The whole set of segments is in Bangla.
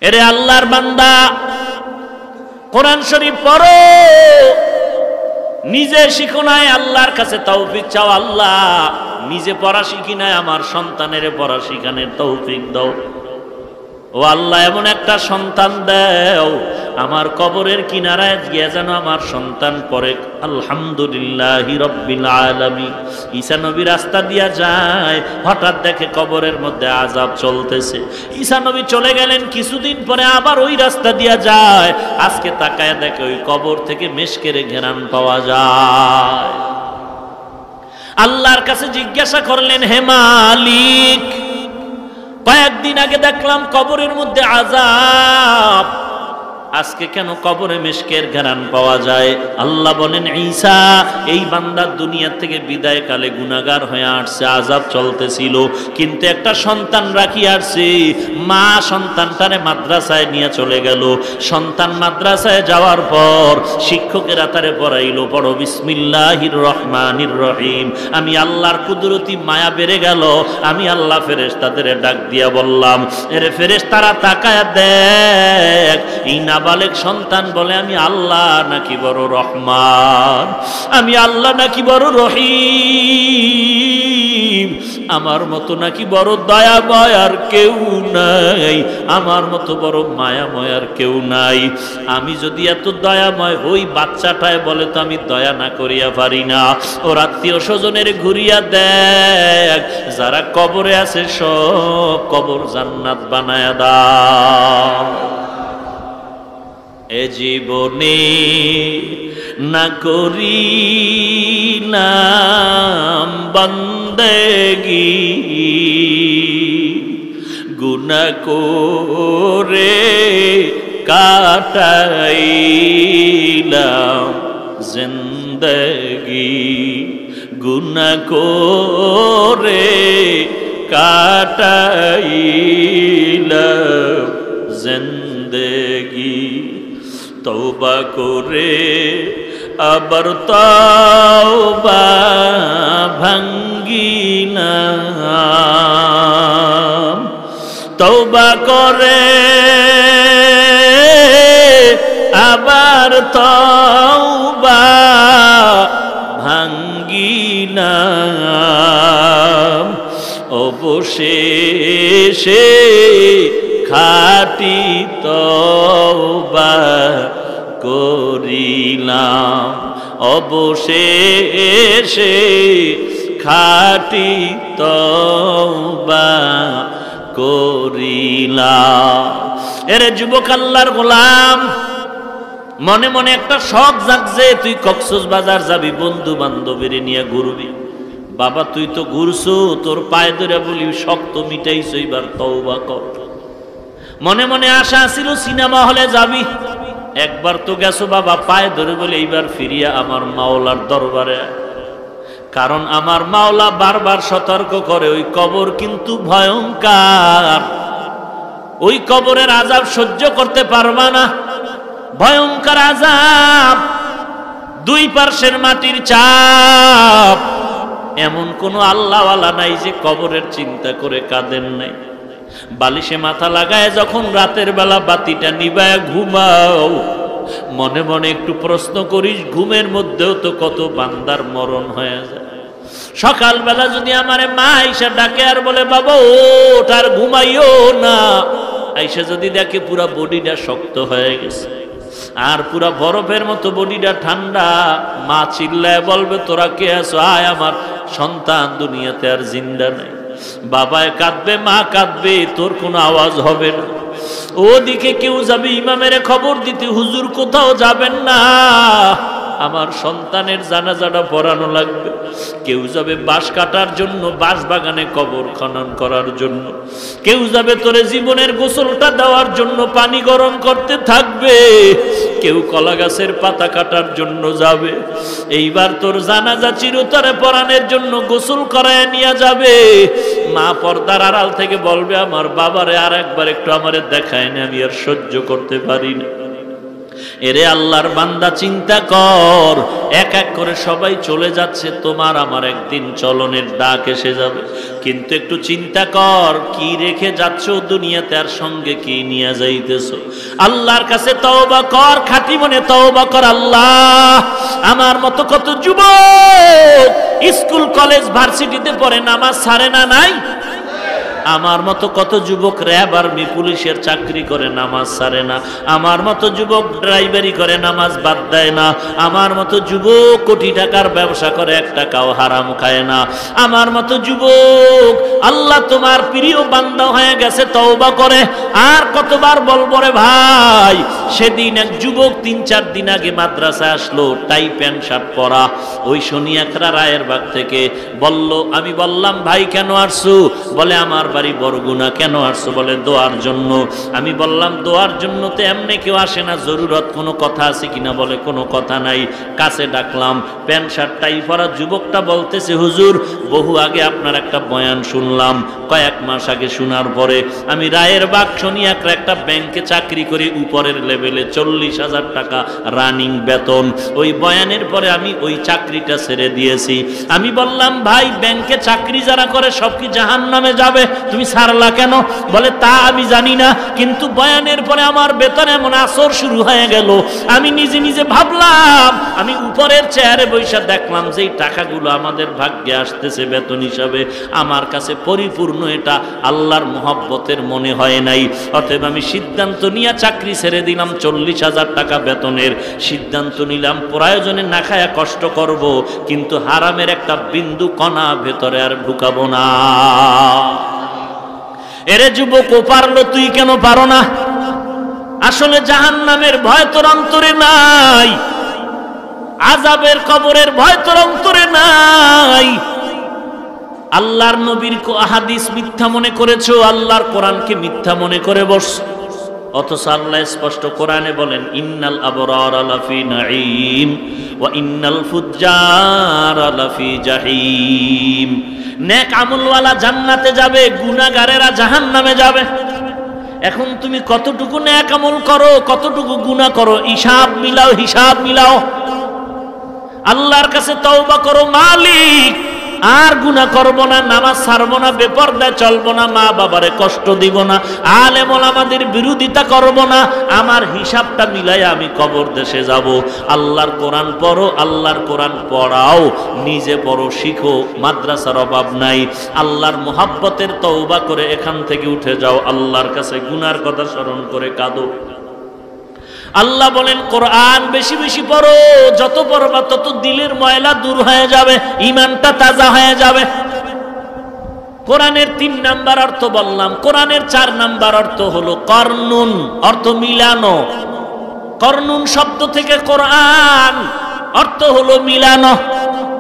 এরে আল্লাহর বান্দা, কোরআন শরীফ পড়ো, নিজে শিখো নাই, আল্লাহর কাছে তৌফিক চাও। আল্লাহ, নিজে পড়া শিখি নাই, আমার সন্তানের পড়া শিখানোর তৌফিক দাও। ও আল্লাহ, এমন একটা সন্তান দাও আমার কবরের কিনারায় গিয়ে যেন আমার সন্তান পড়ে আলহামদুলিল্লাহি রাব্বিল আলামিন। ঈসা নবী রাস্তা দিয়া যায়, হঠাৎ দেখে কবরের মধ্যে আযাব চলতেছে। ঈসা নবী চলে গেলেন, কিছুদিন পরে আবার ওই রাস্তা দিয়া যায়, আজকে তাকায় দেখে ওই কবর থেকে মেশকের ঘেরান পাওয়া যায়। আল্লাহর কাছে জিজ্ঞাসা করলেন, হে মালিক, কয়েকদিন আগে দেখলাম কবরের মধ্যে আযাব, আজকে কেন কবরে মেশকের ঘ্রাণ পাওয়া যায়? আল্লাহ বলেন, ঈসা, এই বান্দা দুনিয়া থেকে বিদায় কালে গুনাহগার হয়ে আসছে, আযাব চলতেছিল, কিন্তু একটা সন্তান রাখি আসছে। মা সন্তানটারে মাদ্রাসায় নিয়ে চলে গেল। সন্তান মাদ্রাসায় যাওয়ার পর শিক্ষকেরা তারে পড়াইলো, পড়ো বিসমিল্লাহির রহমানির রহিম। আমি আল্লাহর কুদরতি মায়া বেড়ে গেল। আমি আল্লাহ ফেরেশতাদের ডাক দিয়া বললাম, এরে ফেরেশতারা তাকায়া দেখ, এই নাবালেগ সন্তান বলে আমি আল্লাহ নাকি বড় রহমান, আমি আল্লাহ নাকি বড় রহিম, আমার মতো নাকি বড় দয়াময় আর কেউ নাই, আমার মতো বড় মায়াময় আর কেউ নাই। আমি যদি এত দয়াময় হই, বাচ্চাটায় বলে তো আমি দয়া না করিয়া পারি না। ওর আত্মীয় স্বজনের ঘুরিয়া দেখ, যারা কবরে আছে সব কবর জান্নাত বানায়া দাও। এ জীবনে না করিলাম বন্দেগি, গুনাহ করে কাটাইলাম জিন্দেগি, গুনাহ করে কাটাইলাম জিন্দেগি। তওবা করে আবার তওবা ভাঙ্গিলাম, তওবা করে আবার তওবা ভাঙ্গিলাম, অবশেষে খাঁটি তওবা করিলাম, অবশেষে খাঁটি তওবা করিলাম। এরে যুবক আল্লাহর গোলাম, মনে মনে একটা শখ জাগছে, তুই কক্সবাজার যাবি, বন্ধু বান্ধবের নিয়ে ঘুরবি। বাবা, তুই তো ঘুরছো, তোর পায়ে ধরে বলি শখ তো মিটাইছো, এবার তওবা কর। মনে মনে আশা ছিল সিনেমা হলে যাবি, একবার তো গেছো বাবা, পায়ে ধরে বলে এইবার ফিরিয়া আমার মাওলার দরবারে। কারণ আমার মাওলা বারবার সতর্ক করে, ওই কবর কিন্তু ভয়ঙ্কর, ওই কবরের আযাব সহ্য করতে পারবা না, ভয়ঙ্কর আযাব, দুই পার্শ্বের মাটির চাপ। এমন কোন আল্লাহওয়ালা নাই যে কবরের চিন্তা করে কাঁদেন নাই। বালিশে মাথা লাগায় যখন রাতের বেলা বাতিটা নিবায় ঘুমাও, মনে মনে একটু প্রশ্ন করিস, ঘুমের মধ্যেও তো কত বান্দার মরণ হয়ে যায়। সকালবেলা যদি আমার মা আইসা ডাকে আর বলে, বাবা ওঠ আর ঘুমাইও না, আইসা যদি দেখে পুরা বডিটা শক্ত হয়ে গেছে আর পুরা বরফের মতো বডিটা ঠান্ডা, মা চিল্লায় বলবে, তোরা কে আছো, আয়, আমার সন্তান দুনিয়াতে আর জিন্দা নেই। বাবায় কাঁদবে, মা কাঁদবে, তোর কোনো আওয়াজ হবে না। ওদিকে কেউ যাবে ইমামের খবর দিতে, হুজুর কোথাও যাবেন না, আমার সন্তানের জানাজাটা পড়ানো লাগবে। কেউ যাবে বাঁশ কাটার জন্য, বাঁশ বাগানে কবর খনন করার জন্য। কেউ যাবে তোরে জীবনের গোসলটা দেওয়ার জন্য, পানি গরম করতে থাকবে। কেউ কলা গাছের পাতা কাটার জন্য যাবে। এইবার তোর জানাজা চিরতরে পরাণের জন্য গোসল করায় নিয়ে যাবে। মা পর্দার আড়াল থেকে বলবে, আমার বাবারে আর একবার একটু আমারে দেখায় না, আমি আর সহ্য করতে পারি না। এরে আল্লাহর বান্দা, চিন্তা কর, এক এক করে সবাই চলে যাচ্ছে, তোমার আমার একদিন চলনের ডাক এসে যাবে। কিন্তু একটু চিন্তা কর, কি রেখে যাচ্ছ দুনিয়াতে, আর সঙ্গে কি নিয়ে যাইতেছ। আল্লাহর কাছে তওবা কর, খাঁটি মনে তওবা কর। আল্লাহ, আমার মতো কত যুবক স্কুল কলেজ ভার্সিটিতে পড়ে, নামাজ ছাড়ে না? নাই? আমার মতো কত যুবক র্যাব আর্মি পুলিশের চাকরি করে, নামাজ ছাড়ে না। আমার মতো যুবক ড্রাইভারি করে, নামাজ বাদ দেয় না। আমার মতো যুবক কোটি টাকার ব্যবসা করে, এক টাকাও হারাম খায় না। আমার মতো যুবক আল্লাহ তোমার প্রিয় বান্দা হয়ে গেছে, তওবা করে। আর কতবার বলবো রে ভাই। সেদিন এক যুবক ৩-৪ দিন আগে মাদ্রাসায় আসলো, টাই প্যান্ট শার্ট পরা, ওই শনিয়াকড়া রায়েরবাগ থেকে। বলল, আমি বললাম ভাই কেন আসছো? বলে আমার বাড়ি বরগুনা। কেন আসছো? বলে দোয়ার জন্য। আমি বললাম দোয়ার জন্য তো এমনি কেউ আসে না, জরুরত কোনো কথা আছে কিনা? বলে কোনো কথা নাই। কাছে ডাকলাম, প্যান্ট শার্ট টাই পরা যুবকটা বলতেছে, হুজুর বহু আগে আপনার একটা বয়ান শুনলাম, কয়েক মাস আগে। শোনার পরে আমি রায়েরবাগ শনিয়াকড়া একটা ব্যাংকে চাকরি করি, উপরের লেভেলে 40,000 টাকা রানিং বেতন। ওই বয়ানের পরে আমি ওই চাকরিটা ছেড়ে দিয়েছি। আমি বললাম ভাই, ব্যাংকে চাকরি যারা করে সব কি জাহান্নামে যাবে? তুমি ছাড়লা কেন? বলে তা আমি জানি না, কিন্তু বয়ানের পরে আমার বেতন এমন আসর শুরু হয়ে গেল, আমি নিজে নিজে ভাবলাম, আমি উপরের চেয়ারে বৈশা দেখলাম যে এই টাকাগুলো আমাদের ভাগ্যে আসতেছে বেতন হিসাবে, আমার কাছে পরিপূর্ণ এটা আল্লাহর মহব্বতের মনে হয় নাই। অতএব আমি সিদ্ধান্ত নিয়ে চাকরি ছেড়ে দিলাম। 40,000 টাকা বেতনের সিদ্ধান্ত নিলাম, প্রয়োজনে না খায়া কষ্ট করব, কিন্তু হারামের একটা বিন্দু কণা ভেতরে আর ঢুকাবো না। এরে যুবক, ও পারলো, তুই কেন পারো না? আসলে জাহান্নামের ভয় তোর অন্তরে নাই, আযাবের কবরের ভয় তোর অন্তরে নাই। আল্লাহর নবীর হাদিস মিথ্যা মনে করেছো, আল্লাহর কোরআনকে মিথ্যা মনে করে বসছো। অথচ আল্লাহ স্পষ্ট কোরআনে বলেন, ইন্নাল আবরারা লাফি নাঈম ওয়া ইন্নাল ফুজ্জারা লাফি জাহিম। নেক আমলওয়ালা জান্নাতে যাবে, গুনাহগারেরা জাহান্নামে যাবে। এখন তুমি কতটুকু নেক আমল করো, কতটুকু গুনাহ করো, হিসাব মিলাও, হিসাব মিলাও। আল্লাহর কাছে তওবা করো, মালিক আর গুনাহ করব না, নামাজ ছাড়ব না, বেপরদায় চলবো না, মা বাবারে কষ্ট দিব না, আলেম ওলামাদের বিরোধিতা করব না, আমার হিসাবটা মিলাই আমি কবর দেশে যাব। আল্লাহর কোরআন পড়ো, আল্লাহর কোরআন পড়াও, নিজে পড়ো, শিখো, মাদ্রাসার অভাব নাই। আল্লাহর মোহাব্বতের তওবা করে এখান থেকে উঠে যাও, আল্লাহর কাছে গুনার কথা স্মরণ করে কাঁদো। আল্লাহ বলেন, কোরআন বেশি বেশি পড়ো, যত পড়বা তত দিলের ময়লা দূর হয়ে যাবে, ঈমানটা তাজা হয়ে যাবে। কোরআনের 3 নাম্বার অর্থ বললাম, কোরআনের 4 নাম্বার অর্থ হলো করনুন, অর্থ মিলানো। করনুন শব্দ থেকে কোরআন অর্থ হলো মিলানো।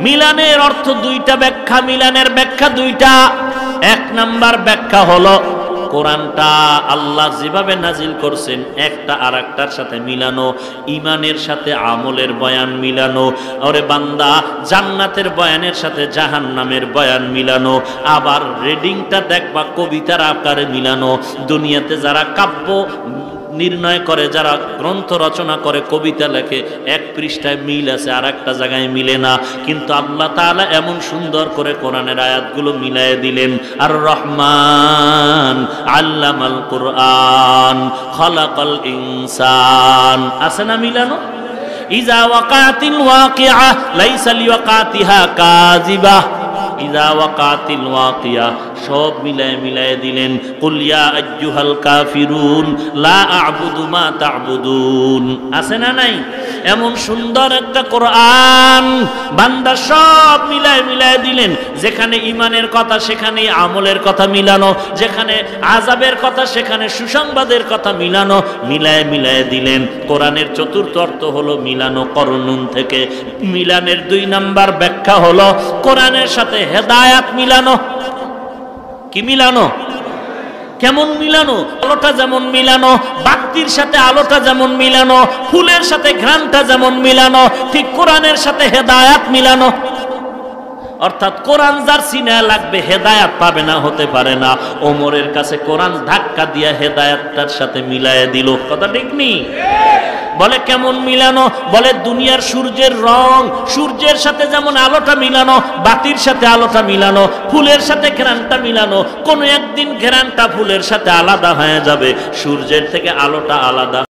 মিলানের অর্থ 2টা ব্যাখ্যা, মিলানের ব্যাখ্যা 2টা। 1 নাম্বার ব্যাখ্যা হলো কোরআনটা আল্লাহ যেভাবে নাজিল করছেন একটা আর একটার সাথে মিলানো, ইমানের সাথে আমলের বয়ান মিলানো। ওরে বান্দা, জান্নাতের বয়ানের সাথে জাহান্নামের বয়ান মিলানো। আবার রিডিংটা দেখবা কবিতার আকারে মিলানো। দুনিয়াতে যারা কাব্য নির্ণয় করে, যারা গ্রন্থ রচনা করে, কবিতা লেখে, 1 পৃষ্ঠায় মিল আছে, আর একটা জায়গায় মিলে না। কিন্তু আল্লাহ তাআলা এমন সুন্দর করে কোরআনের আয়াতগুলো মিলায়ে দিলেন। আর রহমান আল্লামাল কুরআন খালাকাল ইনসান, আছে না মিলানো? ইজা ওয়াকাতিল ওয়াকিআ লাইসা লিওয়াকাতিহা কাযিবা, ইজা ওয়াকাতিল ওয়াকিয়া, সব মিলায়ে মিলায়ে দিলেন। কুল ইয়া আইয়ুহাল কাফিরুন লা আ'বুদু মা তা'বুদুন, আছে না নাই? এমন সুন্দর একটা কোরআন বান্দা সব মিলায়ে মিলায়ে দিলেন। যেখানে ইমানের কথা সেখানে আমলের কথা মিলানো, যেখানে আযাবের কথা সেখানে সুসংবাদের কথা মিলানো, মিলায়ে মিলায়ে দিলেন। কোরআনের 4র্থ অর্থ হলো মিলানো করনুন থেকে। মিলানের 2 নাম্বার ব্যাখ্যা হলো কোরআনের সাথে হেদায়াত মিলানো। কি মিলানো? কেমন মিলানো? আলোটা যেমন মিলানো, বাতির সাথে আলোটা যেমন মিলানো, ফুলের সাথে ঘ্রাণটা যেমন মিলানো, ঠিক কোরআনের সাথে হেদায়াত মিলানো। অর্থাৎ কোরআন যার সিনা লাগবে হেদায়াত পাবে না, হতে পারে না। ওমরের কাছে কোরআন ধাক্কা দিয়া হেদায়াতটার সাথে মিলায়ে দিল। কথা ঠিক নেই? বলে কেমন মিলানো? বলে দুনিয়ার সূর্যের রং, সূর্যের সাথে যেমন আলোটা মিলানো, বাতির সাথে আলোটা মিলানো, ফুলের সাথে ঘ্রাণটা মিলানো, কোনো একদিন ঘ্রাণটা ফুলের সাথে আলাদা হয়ে যাবে, সূর্যের থেকে আলোটা আলাদা